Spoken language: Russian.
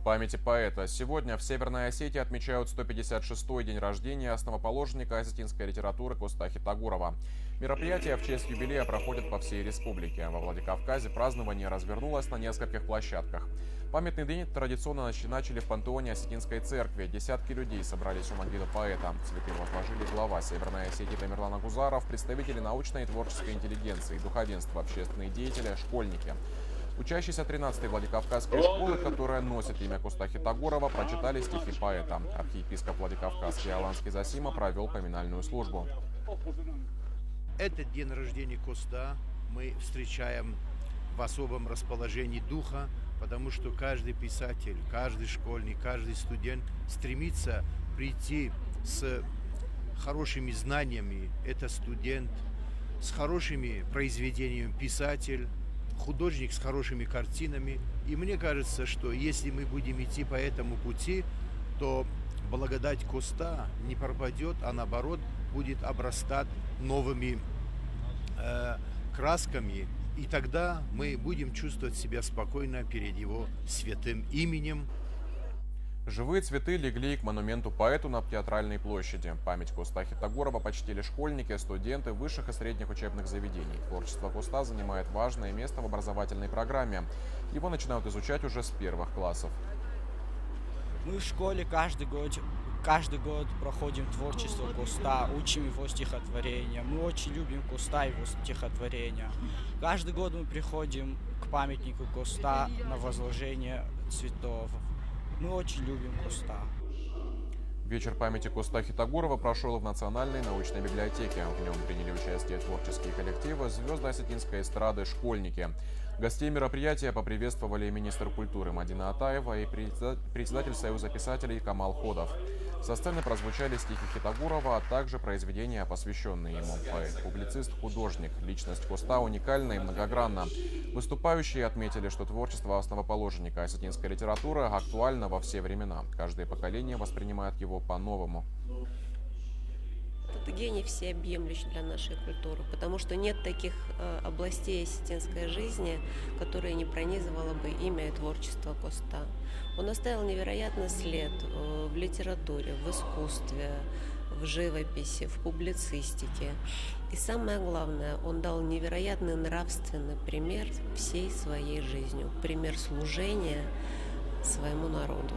Памяти поэта. Сегодня в Северной Осетии отмечают 156-й день рождения основоположника осетинской литературы Костахи Тагурова. Мероприятия в честь юбилея проходят по всей республике. Во Владикавказе празднование развернулось на нескольких площадках. Памятный день традиционно начали в пантеоне Осетинской церкви. Десятки людей собрались у могилы поэта. Цветы возложили глава Северной Осетии Тамерлан Агузаров, представители научной и творческой интеллигенции, духовенства, общественные деятели, школьники. Учащиеся 13-й Владикавказской школы, которая носит имя Костахи Тагурова, прочитали стихи поэта. Архиепископ Владикавказский Аланский Засима провел поминальную службу. Этот день рождения Коста мы встречаем в особом расположении духа, потому что каждый писатель, каждый школьник, каждый студент стремится прийти с хорошими знаниями. Это студент, с хорошими произведениями писатель, художник с хорошими картинами. И мне кажется, что если мы будем идти по этому пути, то благодать Коста не пропадет, а наоборот будет обрастать новыми красками. И тогда мы будем чувствовать себя спокойно перед его святым именем. Живые цветы легли к монументу поэту на Театральной площади. Память Костахи Тагурова почтили школьники, студенты высших и средних учебных заведений. Творчество Коста занимает важное место в образовательной программе. Его начинают изучать уже с первых классов. Мы в школе каждый год проходим творчество Коста, учим его стихотворения. Мы очень любим Коста и его стихотворения. Каждый год мы приходим к памятнику Коста на возложение цветов. Мы очень любим Коста. Вечер памяти Костахи Тагурова прошел в Национальной научной библиотеке. В нем приняли участие творческие коллективы, звезды осетинской эстрады, школьники. Гостей мероприятия поприветствовали министр культуры Мадина Атаева и председатель Союза писателей Камал Ходов. Со сцены прозвучали стихи Хитагурова, а также произведения, посвященные ему. Поэт, публицист, художник. Личность Коста уникальна и многогранна. Выступающие отметили, что творчество основоположника осетинской литературы актуально во все времена. Каждое поколение воспринимает его по-новому. Это гений всеобъемлющий для нашей культуры, потому что нет таких областей осетинской жизни, которые не пронизывало бы имя и творчество Коста. Он оставил невероятный след в литературе, в искусстве, в живописи, в публицистике. И самое главное, он дал невероятный нравственный пример всей своей жизнью, пример служения своему народу.